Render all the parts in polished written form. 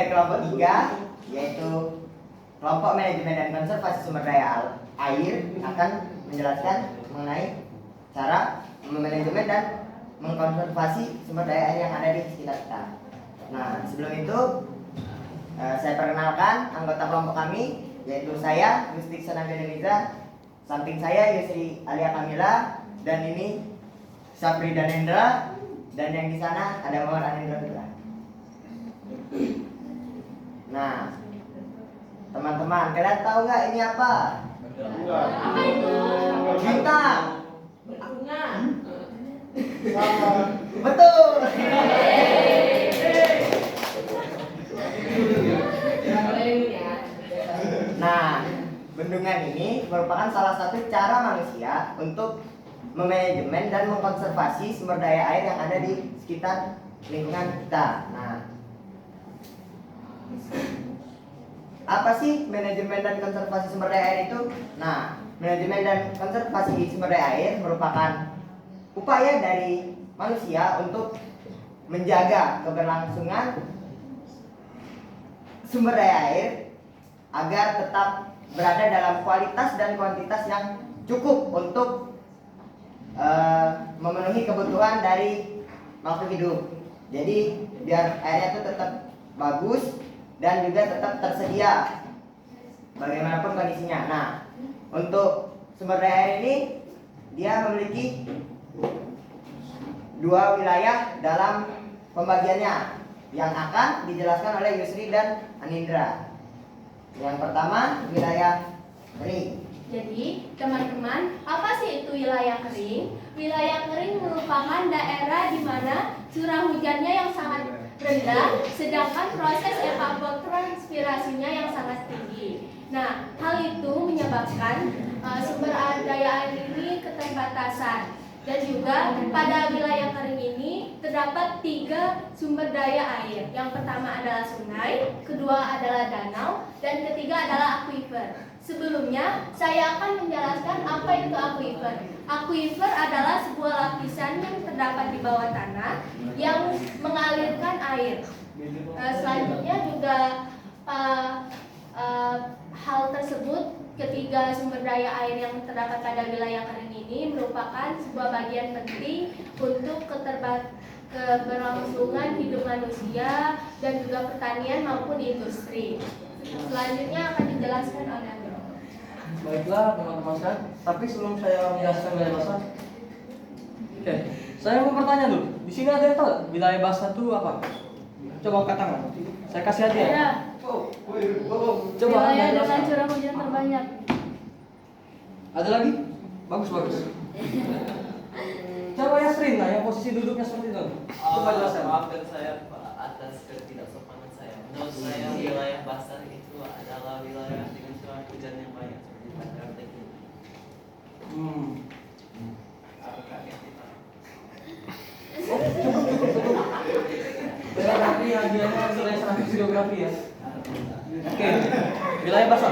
dari kelompok 3, yaitu kelompok manajemen dan konservasi sumber daya air, akan menjelaskan mengenai cara memanajemen dan mengkonservasi sumber daya air yang ada di sekitar kita. Nah, sebelum itu saya perkenalkan anggota kelompok kami, yaitu saya Gusti Sananda Deniza, samping saya Yusri Alia Kamila, dan ini Sapri Danendra, dan yang di sana ada Muhammad Anindra Putra. Nah, teman-teman, kalian tahu nggak ini apa? Apa itu? Bintang. Bunga. Betul. Nah, bendungan ini merupakan salah satu cara manusia untuk memanajemen dan mengkonservasi sumber daya air yang ada di sekitar lingkungan kita. Nah, apa sih manajemen dan konservasi sumber daya air itu? Nah, manajemen dan konservasi sumber daya air merupakan upaya dari manusia untuk menjaga keberlangsungan sumber daya air agar tetap berada dalam kualitas dan kuantitas yang cukup untuk memenuhi kebutuhan dari makhluk hidup. Jadi biar airnya itu tetap bagus dan juga tetap tersedia bagaimanapun kondisinya. Nah, untuk sumber daya air ini dia memiliki dua wilayah dalam pembagiannya yang akan dijelaskan oleh Yusri dan Anindra. Yang pertama, wilayah kering. Jadi, teman-teman, apa sih itu wilayah kering? Wilayah kering merupakan daerah di mana curah hujannya yang sangat rendah, sedangkan proses evapotranspirasinya yang sangat tinggi. Nah, hal itu menyebabkan sumber daya air ini keterbatasan. Dan juga pada wilayah kering ini terdapat 3 sumber daya air. Yang pertama adalah sungai, kedua adalah danau, dan ketiga adalah aquifer. Sebelumnya, saya akan menjelaskan apa itu aquifer. Aquifer adalah sebuah lapisan yang terdapat di bawah tanah yang mengalirkan air. Selanjutnya juga hal tersebut, ketiga sumber daya air yang terdapat pada wilayah kering ini merupakan sebuah bagian penting untuk keberlangsungan hidup manusia dan juga pertanian maupun industri. Selanjutnya akan dijelaskan oleh Andro. Baiklah teman-teman sekalian, tapi sebelum saya menjelaskan wilayah basah, saya mau bertanya dulu. Di sini ada yang tahu wilayah basah itu apa? Coba angkat tangan. Saya kasih hadiah. Ya. Coba Wilayah Anda dengan jelaskan. curah hujan terbanyak. Ada lagi? Bagus. Coba Yasrin, nah yang posisi duduknya seperti itu. Coba jelaskan. Maafkan saya Pak atas ketidaksopanan saya. Menurut saya wilayah basah itu adalah wilayah dengan curah hujan yang banyak seperti Banjar Teki. Cukup. Geografi hadiahnya wilayah 100 geografi ya. Oke, wilayah basah.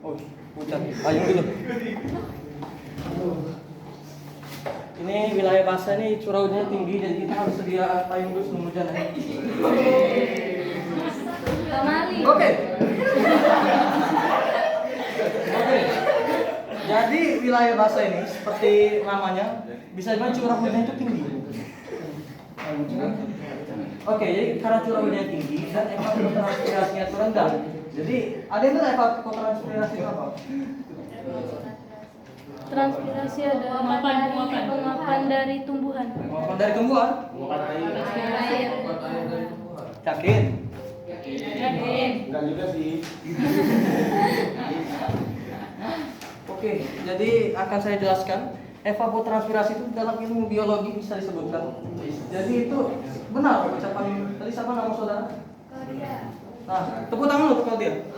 Oh, hujan. Payung dulu. Ini wilayah basah nih curah hujannya tinggi, jadi kita harus sedia payung dulu sebelum hujan. Oke. Jadi wilayah basah ini seperti namanya bisa dibilang curah hujannya itu tinggi. Oke, jadi karena curah hujannya tinggi dan evapotranspirasinya itu rendah. Jadi ada yang tahu evapotranspirasi itu apa? Transpirasi adalah penguapan dari tumbuhan. Penguapan dari tumbuhan? Air. Yakin? Enggak juga sih. Oke, jadi akan saya jelaskan. Evapotranspirasi itu dalam ilmu biologi bisa disebutkan. Jadi itu benar ucapan tadi, siapa nama saudara? Claudia. Nah, tepuk tangan untuk Claudia.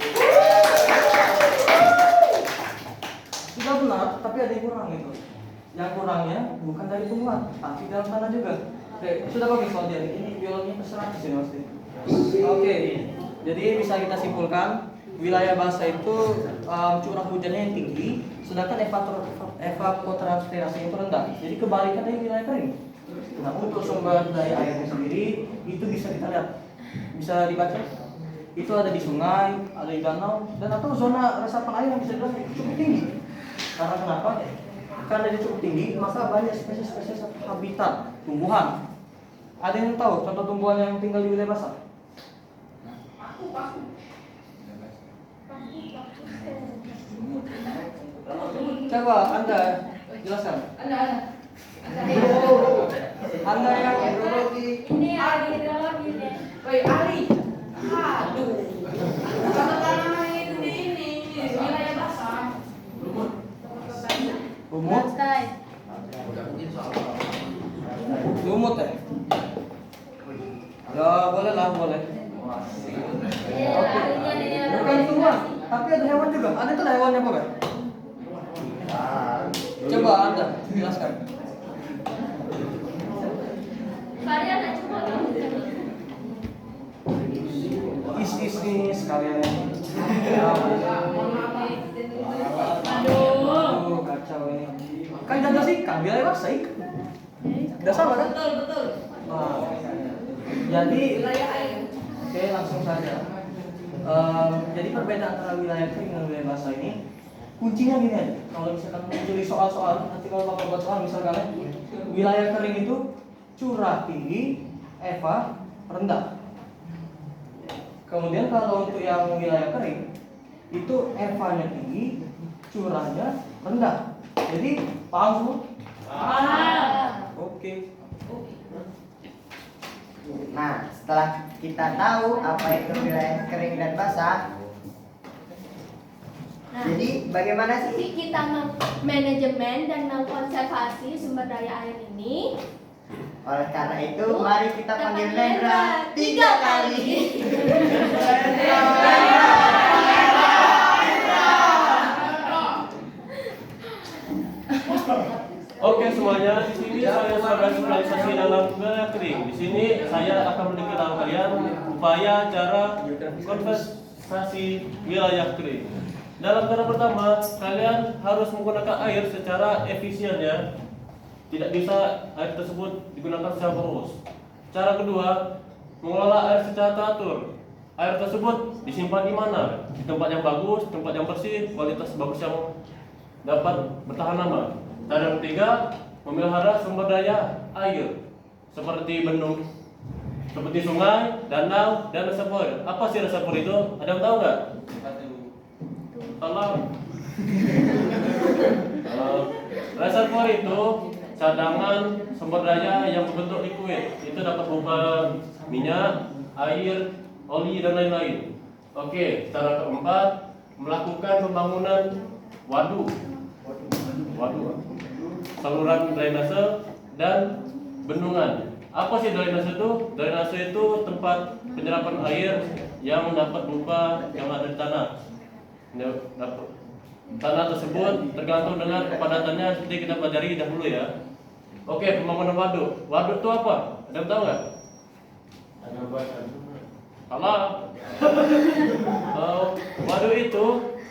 Sudah benar, tapi ada yang kurang itu. Yang kurangnya bukan dari tumbuhan, tapi dalam tanah juga. Oke, sudah bagus Claudia. Ini biologinya terserah di sini pasti. Oke, jadi bisa kita simpulkan wilayah basah itu curah hujannya yang tinggi, sedangkan evapotranspirasi itu rendah. Jadi kebalikan dari wilayah kering. Nah, untuk sumber daya airnya sendiri itu bisa kita lihat bisa dibaca. Itu ada di sungai, ada di danau, dan atau zona resapan air yang bisa dibilang cukup tinggi. Karena kenapa? Karena dia cukup tinggi, maka banyak spesies-spesies habitat tumbuhan. Ada yang tahu contoh tumbuhan yang tinggal di wilayah basah? Coba Anda jelaskan. Anda yang hidrologi. Ini yang hidrologi deh. Woi Ali, aduh, kata tanaman itu di ini wilayah basah. Lumut. Lumut ya? Ya boleh lah, boleh. Iya, ini ada Bukan tumbuhan, tapi ada hewan juga. Ada itu hewannya apa, Pak? Coba Anda jelaskan. Kalian nggak cuma kamu. Is nih sekalian. Aduh, kacau ini. Kan jelas ikan, wilayah basah ikan. Udah sama kan? Betul. Nah, jadi Wilayah air. oke, langsung saja. Jadi perbedaan antara wilayah kering dan wilayah basah ini kuncinya gini aja. Kalau misalkan muncul di soal-soal, nanti kalau bapak buat soal misalkan wilayah kering itu curah tinggi, EVA rendah. Kemudian kalau untuk yang wilayah kering itu EVA-nya tinggi, curahnya rendah. Jadi paham semua? Oke. Nah, setelah kita tahu apa itu wilayah kering dan basah, Nah, jadi bagaimana sih? jadi kita manajemen dan mengkonservasi sumber daya air ini. Oleh karena itu, mari kita panggil Nendra 3 kali. Oke semuanya, di sini saya sebagai spesialisasi dalam wilayah kering. Di sini saya akan memberitahu kalian upaya cara konservasi wilayah kering. Dalam cara pertama, kalian harus menggunakan air secara efisien ya. Tidak bisa air tersebut digunakan secara terus. Cara kedua, mengelola air secara teratur. Air tersebut disimpan di mana? Di tempat yang bagus, tempat yang bersih, kualitas bagus yang dapat bertahan lama. Cara ketiga, memelihara sumber daya air seperti bendung, seperti sungai, danau, dan reservoir. Apa sih reservoir itu? Ada yang tahu nggak? Tolong. Reservoir itu cadangan sumber daya yang berbentuk liquid. Itu dapat berupa minyak, air, oli, dan lain-lain. Oke, cara keempat, melakukan pembangunan waduk, saluran drainase, dan bendungan. Apa sih drainase itu? Drainase itu tempat penyerapan air yang dapat berupa yang ada di tanah. Tanah tersebut tergantung dengan kepadatannya seperti kita pelajari dahulu ya. Oke, pembangunan waduk. Waduk itu apa? Ada yang tahu nggak? Salah. Waduk itu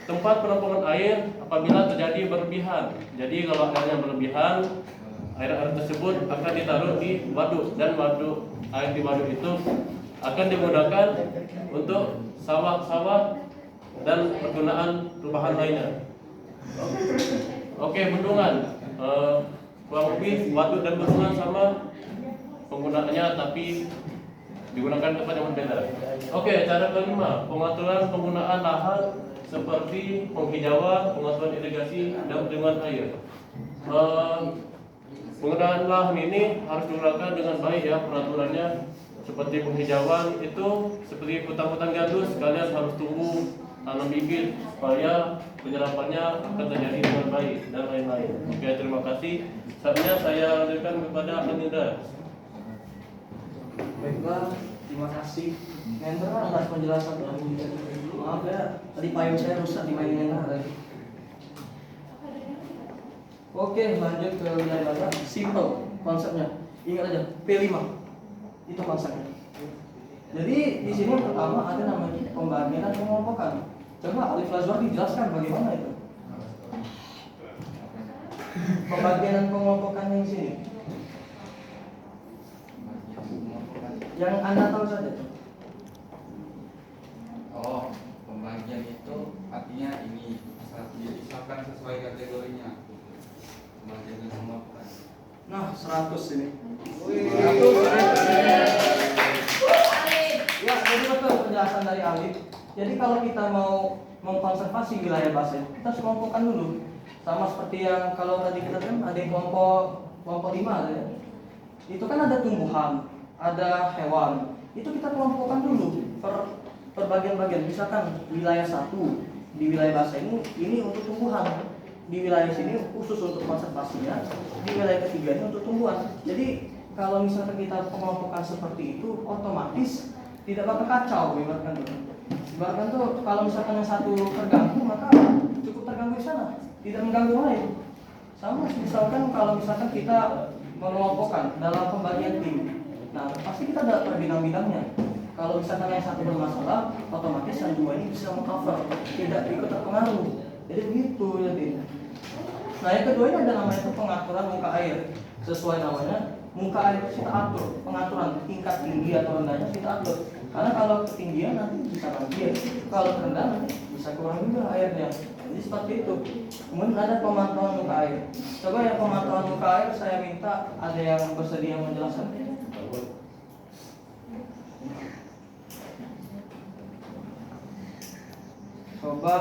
tempat penampungan air apabila terjadi berlebihan. Jadi kalau airnya berlebihan, air tersebut akan ditaruh di waduk, dan waduk air di waduk itu akan digunakan untuk sawah-sawah dan penggunaan perubahan lainnya. Oke, bendungan. Kurang lebih waduk dan bendungan sama penggunaannya, tapi digunakan tempat yang berbeda. Oke, cara kelima, pengaturan penggunaan lahan seperti penghijauan, pengaturan irigasi, dan perlindungan air. Penggunaan lahan ini harus digunakan dengan baik ya peraturannya. Seperti penghijauan itu seperti hutan-hutan gandus, kalian harus tumbuh tanam bibit supaya penyerapannya akan terjadi dengan baik dan lain-lain. Oke, terima kasih. Saatnya saya lanjutkan kepada Nendra. Baiklah, terima kasih Nendra atas penjelasan. Maaf ya, tadi payung saya rusak dimainin Nendra tadi. Oke, lanjut ke wilayah basah. Simple konsepnya. Ingat aja, P5 itu konsepnya. Jadi di sini pertama ada namanya pembagian dan pengelompokan. Coba Alif Lazwar dijelaskan bagaimana itu. Pembagian dan pengelompokannya di sini. Yang Anda tahu saja. 100 ini. 100. Ya, jadi betul penjelasan dari Alif. Jadi kalau kita mau mengkonservasi wilayah basah, kita harus kelompokkan dulu. Sama seperti yang kalau tadi kita kan ada kelompok 5 ada ya. Itu kan ada tumbuhan, ada hewan. Itu kita kelompokkan dulu per bagian-bagian. Misalkan wilayah 1 di wilayah basah ini untuk tumbuhan. Di wilayah sini khusus untuk konservasinya, di wilayah ketiga ini untuk tumbuhan. Jadi kalau misalkan kita pengelompokan seperti itu, otomatis tidak bakal kacau, ibaratkan tuh. Ibaratkan tuh kalau misalkan yang satu terganggu, maka cukup terganggu di sana, tidak mengganggu lain. Sama misalkan kalau misalkan kita mengelompokkan dalam pembagian tim, nah pasti kita ada per bidang-bidangnya. Kalau misalkan yang satu bermasalah, otomatis yang dua ini bisa mengcover, tidak ikut terpengaruh. Jadi begitu jadi. Nah yang kedua ini ada namanya itu pengaturan muka air. Sesuai namanya, muka air itu kita atur, pengaturan tingkat tinggi atau rendahnya kita atur. Karena kalau ketinggian nanti bisa naik, kalau rendah nanti bisa kurang juga airnya. Jadi seperti itu. Kemudian ada pemantauan muka air. Coba yang pemantauan muka air saya minta ada yang bersedia menjelaskan. Coba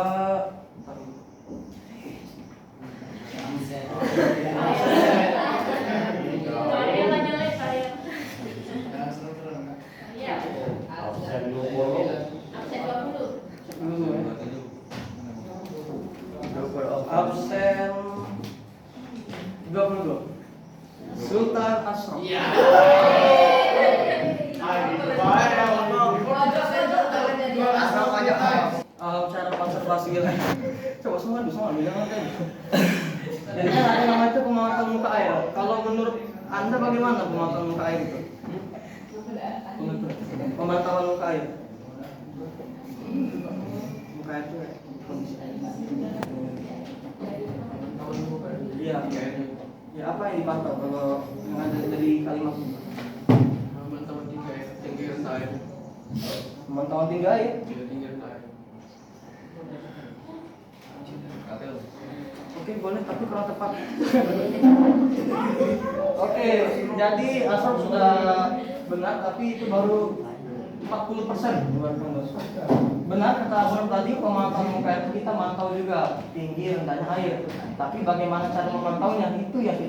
absen 22 Sultan Ashraf. Cara konservasi wilayah. Coba semua bisa ngambil yang ada. Jadi kan ada namanya itu pemantauan muka air. Kalau menurut Anda bagaimana pemantauan muka air itu? Pemantauan muka air. Muka air itu kondisi air. Iya. Ya apa yang dipantau kalau yang ada dari kalimat itu? Pemantauan tinggi air. Pemantauan tinggi air. Oke, boleh tapi kurang tepat. Oke, jadi Asraf sudah benar tapi itu baru 40%. Benar kata Asraf tadi, pemantauan muka air kita mantau juga tinggi rendahnya air. Tapi bagaimana cara memantaunya itu yang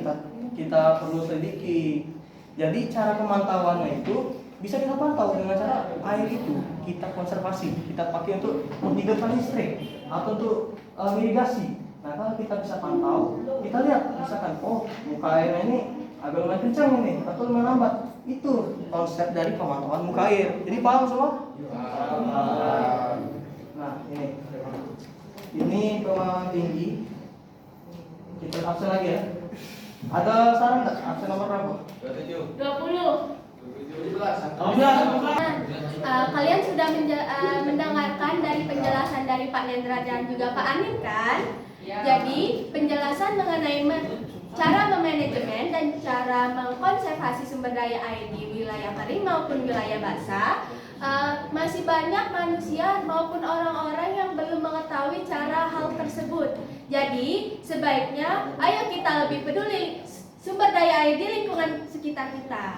kita perlu selidiki. Jadi cara pemantauannya itu bisa kita pantau dengan cara air itu kita konservasi, kita pakai untuk menghidupkan listrik atau untuk irigasi. Nah kalau kita bisa pantau, kita lihat misalkan, oh muka airnya ini agak lumayan kencang ini atau lumayan lambat. Itu konsep dari pemantauan muka air. Jadi paham semua? Nah ini pemantauan tinggi. Kita absen lagi ya. Ada saran nggak? Absen nomor berapa? 20. Kalian sudah mendengarkan dari penjelasan dari Pak Nendra dan juga Pak Anim kan? Jadi penjelasan mengenai cara memanajemen dan cara mengkonservasi sumber daya air di wilayah kering maupun wilayah basah, masih banyak manusia maupun orang-orang yang belum mengetahui cara hal tersebut. Jadi sebaiknya ayo kita lebih peduli sumber daya air di lingkungan sekitar kita.